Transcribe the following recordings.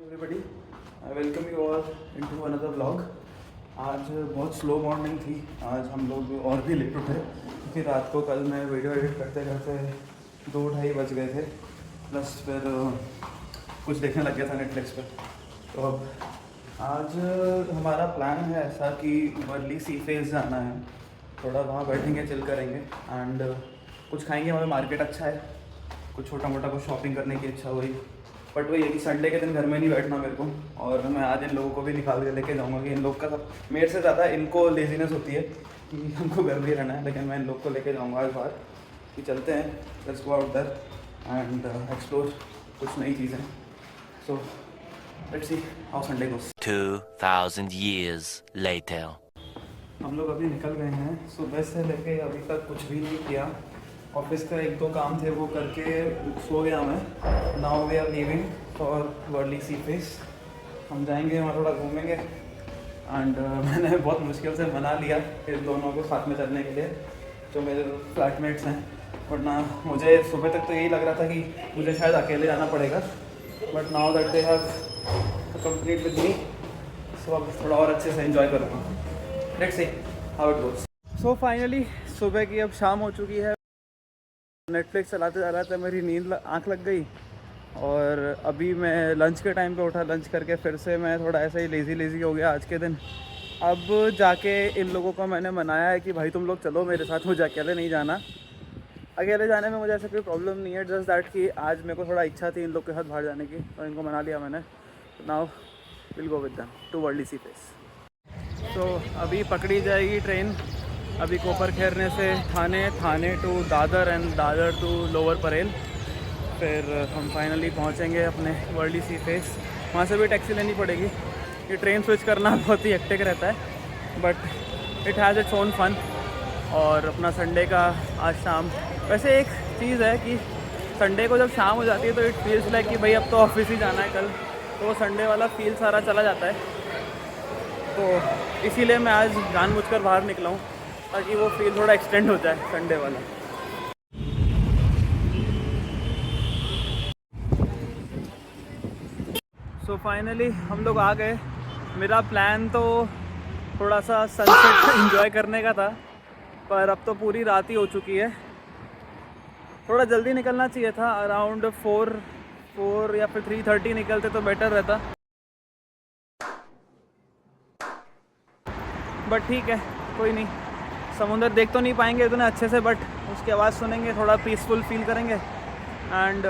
Everybody, I welcome you all into another vlog. आज बहुत slow morning थी। आज हम लोग और भी लेट उठे क्योंकि रात को कल मैं वीडियो एडिट करते करते 2-2:30 बज गए थे। प्लस फिर कुछ देखने लग गया था नेटफ्लिक्स पे। तो अब आज हमारा प्लान है ऐसा कि वर्ली सी फेस जाना है, थोड़ा वहाँ बैठेंगे, चिल करेंगे एंड कुछ खाएंगे। वहाँ मार्केट अच्छा है, कुछ छोटा मोटा कुछ शॉपिंग करने की इच्छा हुई। बट वही है कि संडे के दिन घर में नहीं बैठना मेरे को, और मैं आज इन लोगों को भी निकाल के लेके जाऊँगा कि इन लोग का सब मेरे से ज़्यादा इनको लेजीनेस होती है कि हमको घर में ही रहना है। लेकिन मैं इन लोग को लेके जाऊँगा आज बाहर कि चलते हैं, let's go out there and explore कुछ नई चीज़ें। So let's see how Sunday goes. 2000 years later. हम लोग अभी निकल गए हैं। सुबह से लेके अभी तक कुछ भी नहीं किया। ऑफिस का 1-2 काम थे वो करके सो गया मैं। Now we are leaving for Worli sea face. हम जाएंगे वहाँ, थोड़ा घूमेंगे एंड मैंने बहुत मुश्किल से मना लिया इन दोनों को साथ में चलने के लिए जो मेरे फ्लैटमेट्स हैं। वरना मुझे सुबह तक तो यही लग रहा था कि मुझे शायद अकेले जाना पड़ेगा, but now that they have complete with me, so अब थोड़ा और अच्छे से एंजॉय करूँगा। Let's see how it goes. So finally सुबह की अब शाम हो चुकी है। नेटफ्लिक्स चलाते चलाते मेरी नींद आँख लग गई और अभी मैं लंच के टाइम पे उठा। लंच करके फिर से मैं थोड़ा ऐसा ही लेज़ी हो गया आज के दिन। अब जाके इन लोगों को मैंने मनाया है कि भाई तुम लोग चलो मेरे साथ, मुझे अकेले नहीं जाना। अकेले जाने में मुझे ऐसा कोई प्रॉब्लम नहीं है, जस्ट दैट कि आज मेरे को थोड़ा इच्छा थी इन लोग के साथ बाहर जाने की, तो इनको मना लिया मैंने। Now will go with them to Worli sea face. तो अभी पकड़ी जाएगी ट्रेन, अभी कोपरखैरने से Thane, Thane to Dadar and Dadar to Lower Parel. फिर हम फाइनली पहुंचेंगे अपने वर्ली सी फेस। वहाँ से भी टैक्सी लेनी पड़ेगी। ये ट्रेन स्विच करना बहुत ही हेक्टिक रहता है, but it has its own fun. और अपना संडे का आज शाम, वैसे एक चीज़ है कि संडे को जब शाम हो जाती है तो इट फील्स लाइक कि भाई अब तो ऑफिस ही जाना है कल, तो वो संडे वाला फील सारा चला जाता है। तो इसीलिए मैं आज जानबूझकर बाहर निकला हूँ ताकि वो फील थोड़ा एक्सटेंड हो जाए संडे वाला। सो फाइनली हम लोग आ गए। मेरा प्लान तो थोड़ा सा सनसेट एंजॉय करने का था, पर अब तो पूरी रात ही हो चुकी है। थोड़ा जल्दी निकलना चाहिए था, अराउंड 4 या फिर 3:30 निकलते तो बेटर रहता, बट ठीक है, कोई नहीं। समुंदर देख तो नहीं पाएंगे इतने अच्छे से, बट उसकी आवाज़ सुनेंगे, थोड़ा पीसफुल फील करेंगे एंड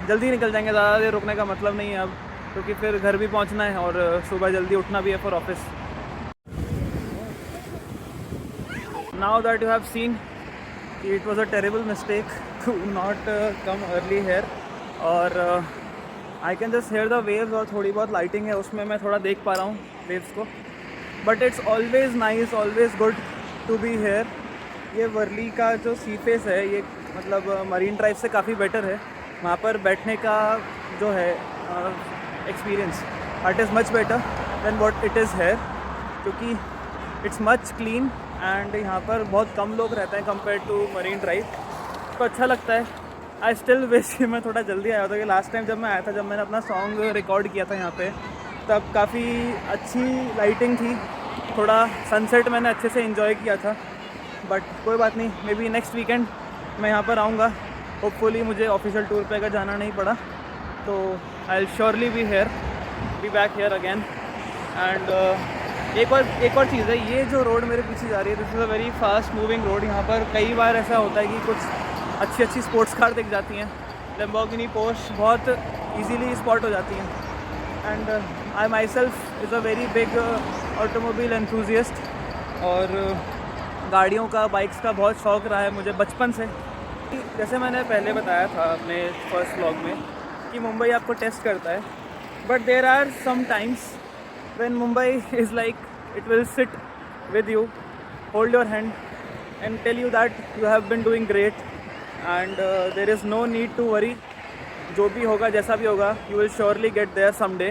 जल्दी निकल जाएंगे। ज़्यादा देर रुकने का मतलब नहीं है अब, क्योंकि फिर घर भी पहुंचना है और सुबह जल्दी उठना भी है for office. Now that you have seen कि it was a terrible mistake to not come early here, और I can just hear the waves, और थोड़ी बहुत लाइटिंग है उसमें मैं थोड़ा देख पा रहा हूँ वेव्स को। But it's always nice, always good to be here. ये वर्ली का जो सी फेस है, ये मतलब मरीन ड्राइव से काफ़ी बेटर है। वहाँ पर बैठने का जो है experience, it is much better than what it is here, क्योंकि इट्स मच क्लीन एंड यहाँ पर बहुत कम लोग रहते हैं कंपेयर टू मरीन ड्राइव, तो अच्छा लगता है। आई स्टिल विश कि मैं थोड़ा जल्दी आया था, कि लास्ट टाइम जब मैं आया था, जब मैंने अपना सॉन्ग रिकॉर्ड किया था यहाँ पे, तब काफ़ी अच्छी लाइटिंग थी, थोड़ा सनसेट मैंने अच्छे से एंजॉय किया था। बट कोई बात नहीं, मे बी नेक्स्ट वीकेंड मैं यहाँ पर आऊँगा। होपफुली मुझे ऑफिशियल टूर पे अगर जाना नहीं पड़ा तो I will surely be back here again. And एक और चीज़ है, ये जो रोड मेरे पीछे जा रही है, this is a very fast moving road. यहाँ पर कई बार ऐसा होता है कि कुछ अच्छी स्पोर्ट्स कार दिख जाती हैं, लैम्बोर्गिनी, पोर्श बहुत ईजीली स्पॉट हो जाती हैं। And I my self is a very big automobile enthusiast, और गाड़ियों का, बाइक्स का बहुत शौक़ रहा है मुझे बचपन से। जैसे मैंने पहले बताया था अपने फर्स्ट व्लॉग में कि मुंबई आपको टेस्ट करता है, but there are some times when Mumbai is like it will sit with you, hold your hand and tell you that you have been doing great and there is no need to worry. जो भी होगा, जैसा भी होगा, you will surely get there someday,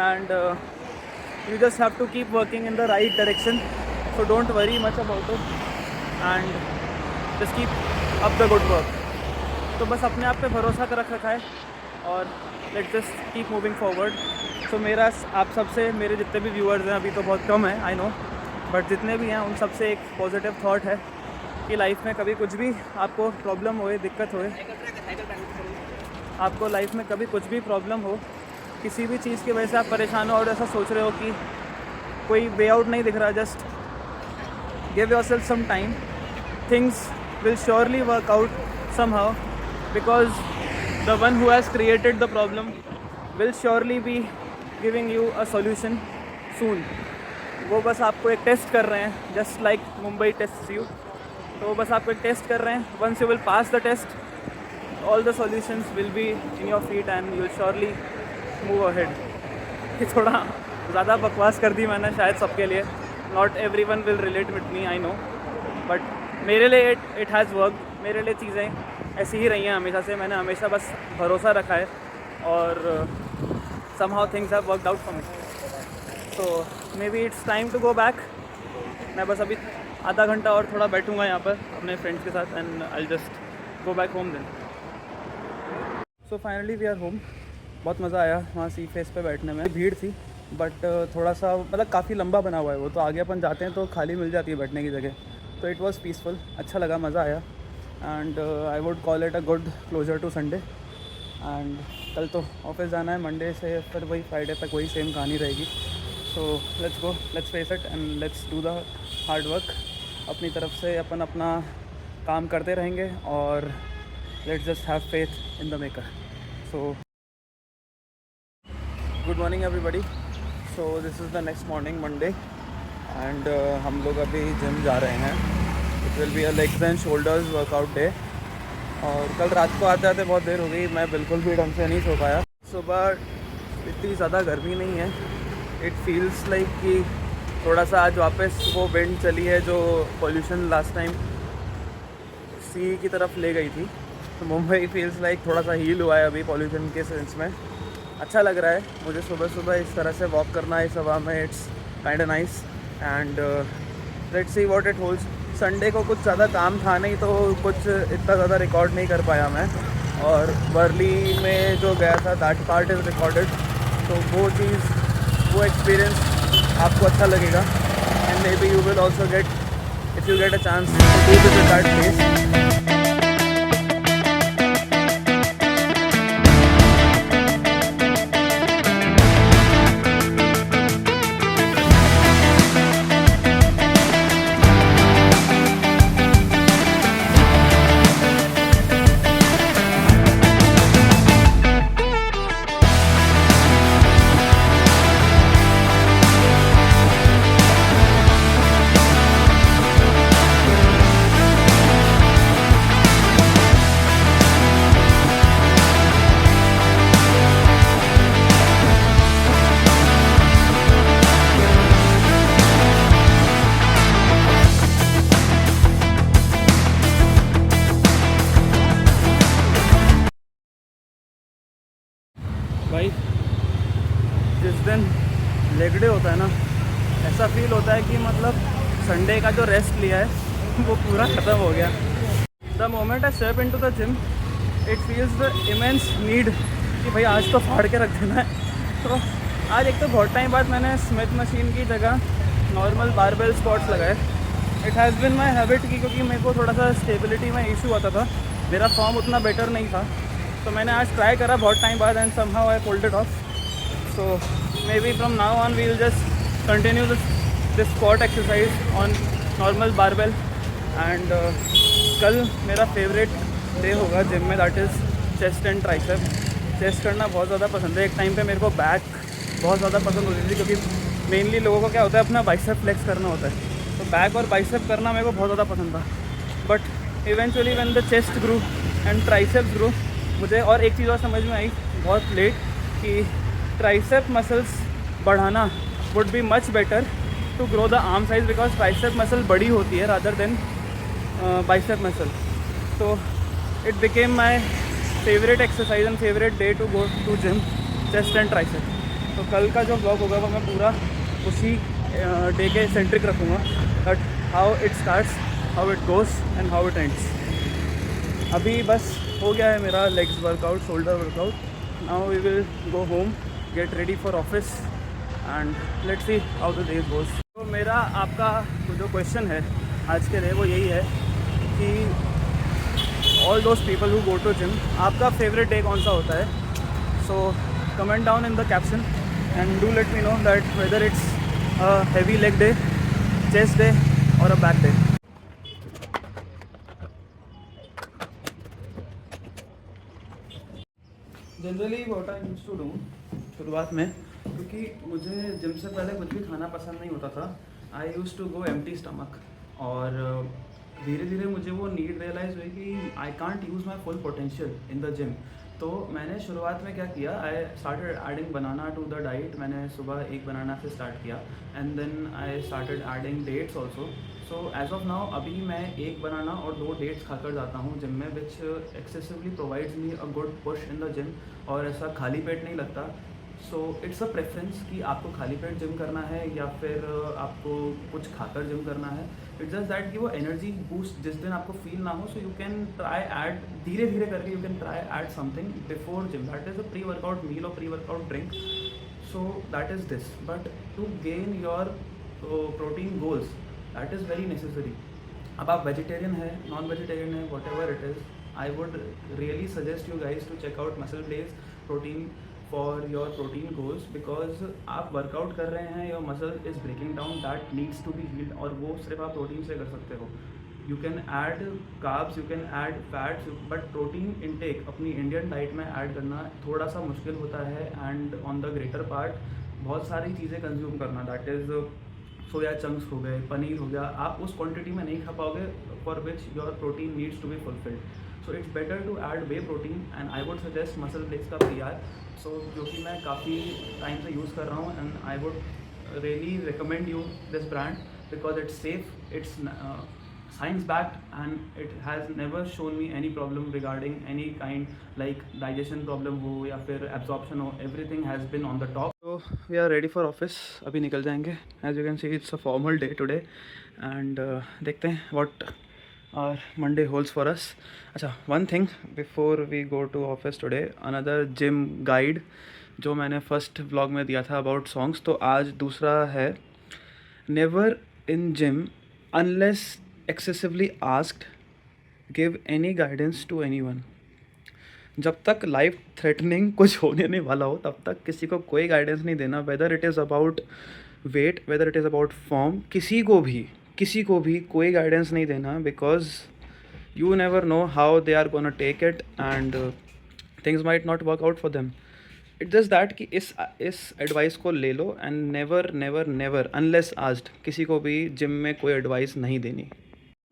and you just have to keep working in the right direction, so don't worry much about it and just keep up the good work। तो बस अपने आप पे भरोसा कर रखा है और let's just keep moving forward। सो मेरा आप सबसे, मेरे जितने भी व्यूअर्स हैं अभी तो बहुत कम हैं आई नो, बट जितने भी हैं उन सबसे एक पॉजिटिव थॉट है कि लाइफ में कभी कुछ भी आपको प्रॉब्लम होए, दिक्कत होए, आपको लाइफ में कभी कुछ भी प्रॉब्लम हो, किसी भी चीज़ की वजह से आप परेशान हो और ऐसा सोच रहे हो कि कोई वे आउट नहीं दिख रहा, just give yourself some time, things will surely work out somehow, because the one who has created the problem will surely be giving you a solution soon. वो बस आपको एक टेस्ट कर रहे हैं, just like Mumbai test you, तो वो बस आपको एक टेस्ट कर रहे हैं। Once you will pass the test, all the solutions will be in your feet and you will surely move ahead. ये थोड़ा ज़्यादा बकवास कर दी मैंने शायद सबके लिए, not everyone will relate with me I know, but मेरे लिए it has worked, मेरे लिए चीज़ें ऐसी ही रही हैं हमेशा से, मैंने हमेशा बस भरोसा रखा है और somehow things have worked out for me. So maybe it's time to go back. मैं बस अभी आधा घंटा और थोड़ा बैठूँगा यहाँ पर अपने फ्रेंड्स के साथ and I'll just go back home then. So finally we are home. बहुत मज़ा आया वहाँ सी फेस पे बैठने में, भीड़ थी बट थोड़ा सा मतलब काफ़ी लंबा बना हुआ है वो, तो आगे अपन जाते हैं तो खाली मिल जाती है बैठने की जगह, तो इट वाज पीसफुल, अच्छा लगा, मज़ा आया and I would call it a good closure to Sunday. And कल तो ऑफिस जाना है, मंडे से फिर वही फ्राइडे तक वही सेम कहानी रहेगी। So let's go, let's face it and let's do the hard work. अपनी तरफ से अपन अपना काम करते रहेंगे और let's just have faith in the maker. So good morning everybody. So this is the next morning Monday and हम लोग अभी जिम जा रहे हैं। It will be a legs and shoulders workout day। और कल रात को आते आते बहुत देर हो गई, मैं बिल्कुल भी ढंग से नहीं सो पाया। सुबह इतनी ज़्यादा गर्मी नहीं है, it feels like कि थोड़ा सा आज वापस वो विंड चली है जो पोल्यूशन लास्ट टाइम सी की तरफ ले गई थी, तो मुंबई फील्स लाइक थोड़ा सा हील हुआ है अभी पॉल्यूशन के सेंस में। अच्छा लग रहा है मुझे सुबह सुबह इस तरह से वॉक करना इस हवा में, it's kind nice and let's see what it holds. Sunday को कुछ ज़्यादा काम था नहीं तो कुछ इतना ज़्यादा रिकॉर्ड नहीं कर पाया मैं, और वर्ली में जो गया था दैट पार्ट इज़ रिकॉर्डेड, तो वो चीज़, वो एक्सपीरियंस आपको अच्छा लगेगा and maybe you will also get, if you get a chance to visit that place. भाई जिस दिन लेग डे होता है ना, ऐसा फील होता है कि मतलब संडे का जो रेस्ट लिया है वो पूरा ख़त्म हो गया। The moment I step into the gym it feels the immense need कि भाई आज तो फाड़ के रख देना है। तो आज एक तो बहुत टाइम बाद मैंने स्मिथ मशीन की जगह नॉर्मल बारबेल स्क्वाट्स लगाए। It has been my habit की, क्योंकि मेरे को थोड़ा सा स्टेबिलिटी में इशू आता था, मेरा फॉर्म उतना बेटर नहीं था, तो मैंने आज ट्राई करा बहुत टाइम बाद and somehow I pulled it off. So maybe from now on we will just continue this squat exercise on normal barbell and कल मेरा फेवरेट डे होगा जिम में, that is chest and tricep. Chest करना बहुत ज़्यादा पसंद है, एक टाइम पे मेरे को बैक बहुत ज़्यादा पसंद होती थी, क्योंकि मेनली लोगों को क्या होता है अपना बाइसेप फ्लेक्स करना होता है, तो बैक और बाइसेप करना मेरे को बहुत ज़्यादा पसंद था। But eventually when the chest grew and triceps grew, मुझे और एक चीज़ और समझ में आई बहुत लेट कि ट्राइसेप मसल्स बढ़ाना would be much better to grow the arm size, because tricep muscle बड़ी होती है रादर देन बाइसेप मसल। तो it became my favourite exercise and favourite day to go to gym, chest and tricep. तो कल का जो blog होगा वो मैं पूरा उसी डे के सेंट्रिक रखूँगा, but how it starts, how it goes and how it ends. अभी बस हो गया है मेरा legs workout, shoulder workout. Now we will go home get ready for office and let's see how the day goes. तो मेरा आपका जो क्वेश्चन है आज के लिए वो यही है कि all those people who go to gym, आपका फेवरेट डे कौन सा होता है? So comment down in the caption and do let me know that whether it's a heavy leg day, chest day or a back day. Generally what I used to do शुरुआत में, क्योंकि मुझे gym से पहले कुछ भी खाना पसंद नहीं होता था, I used to go empty stomach और धीरे धीरे मुझे वो नीड रियलाइज़ हुई कि I can't use my full potential in the gym. तो मैंने शुरुआत में क्या किया, I started adding banana to the diet. मैंने सुबह एक बनाना से स्टार्ट किया and then I started adding dates also. So as of now अभी मैं एक बनाना और 2 डेट्स खाकर जाता हूँ जिम में, which excessively provides me a good push in the gym और ऐसा खाली पेट नहीं लगता। सो इट्स अ प्रेफरेंस कि आपको खाली पेट जिम करना है या फिर आपको कुछ खाकर जिम करना है। इट्स जस्ट दैट कि वो एनर्जी बूस्ट जिस दिन आपको फील ना हो, so you can try add धीरे धीरे करके you can try add something before gym, that is a pre workout meal और pre workout drink. So that is this, but to gain your protein goals that is very necessary. अब आप vegetarian है, non vegetarian है, whatever it is, I would really suggest you guys to check out MuscleBlaze protein for your protein goals, because आप workout कर रहे हैं, your muscle is breaking down, that needs to be healed और वो सिर्फ आप protein से कर सकते हो। You can add carbs, you can add fats, but protein intake अपनी इंडियन डाइट में ऐड करना थोड़ा सा मुश्किल होता है and on the greater part बहुत सारी चीज़ें कंज्यूम करना, दैट इज़ सोया चंक्स हो गए, पनीर हो गया, आप उस क्वांटिटी में नहीं खा पाओगे for which your protein needs to be fulfilled. So it's better to add whey protein and I would suggest MuscleBlaze का PR, सो जो कि मैं काफ़ी टाइम से यूज़ कर रहा हूँ and I would really recommend you this brand because it's safe, it's science backed and it has never shown me any problem regarding any kind like digestion problem हो या फिर absorption हो, everything has been on the top. So we are ready for office, अभी निकल जाएंगे। as you can see it's a formal day today and देखते हैं what our Monday holds for us. अच्छा, one thing before we go to office today, another gym guide जो मैंने first vlog में दिया था about songs, तो आज दूसरा है never in gym unless excessively asked give any guidance to anyone। जब तक लाइफ थ्रेटनिंग कुछ होने नहीं वाला हो तब तक किसी को कोई गाइडेंस नहीं देना, whether it is about weight, whether it is about form, किसी को भी कोई गाइडेंस नहीं देना, because you never know how they are gonna take it and things might not work out for them. It's just that कि इस advice को ले लो and never never never unless asked किसी को भी जिम में कोई एडवाइस नहीं देनी।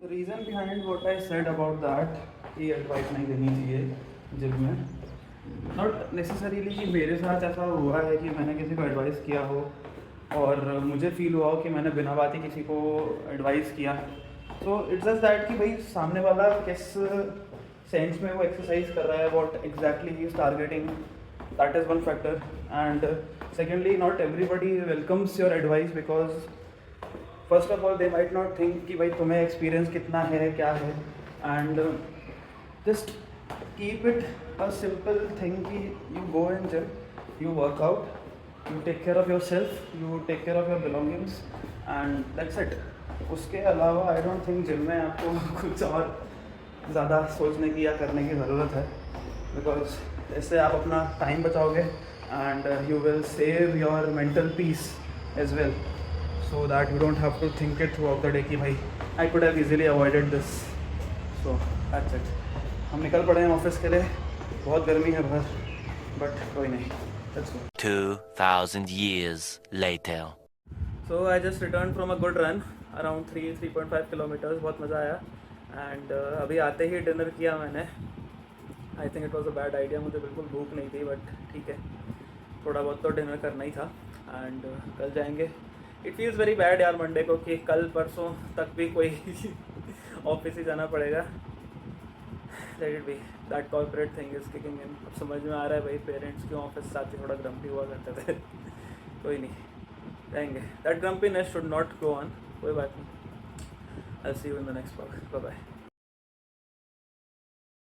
The reason behind what I said about that कि एडवाइस नहीं देनी चाहिए जिम में, नॉट नेसेसरीली कि मेरे साथ ऐसा हुआ है कि मैंने किसी को एडवाइस किया हो और मुझे फील हुआ हो कि मैंने बिना बात ही किसी को एडवाइस किया। सो इट्स जस्ट दैट कि भाई सामने वाला किस सेंस में वो एक्सरसाइज कर रहा है, what exactly he is targeting, that is one factor. And secondly not everybody welcomes your advice because first of all they might not think कि भाई तुम्हें एक्सपीरियंस कितना है, क्या है, and just keep it a simple thing कि you go in gym, you work out, you take care of yourself, you take care of your belongings and that's it. उसके अलावा आई डोंट थिंक जिम में आपको कुछ और ज़्यादा सोचने की या करने की ज़रूरत है, बिकॉज इससे आप अपना टाइम बचाओगे and you will save your mental peace as well, so that you don't have to think it throughout the day कि भाई I could have easily avoided this. So that's it. हम निकल पड़े हैं ऑफिस के लिए, बहुत गर्मी है बाहर, बट कोई नहीं, let's go. 2000 years later. So I just returned from a good run around 3.5 kilometers, बहुत मज़ा आया एंड अभी आते ही डिनर किया मैंने। I think it was a bad idea, मुझे बिल्कुल भूख नहीं थी, बट ठीक है थोड़ा बहुत तो डिनर करना ही था एंड कल जाएंगे। इट फील्स वेरी बैड यार मंडे को कि कल परसों तक भी कोई ऑफिस ही जाना पड़ेगा। Let it be, that corporate thing is kicking in. अब समझ में आ रहा है भाई पेरेंट्स क्यों ऑफिस साथ ही थोड़ा ग्रम्पी हुआ करते थे। कोई नहीं, जाएंगे। That grumpiness should not go on, कोई बात नहीं। I see you in the next vlog, bye bye.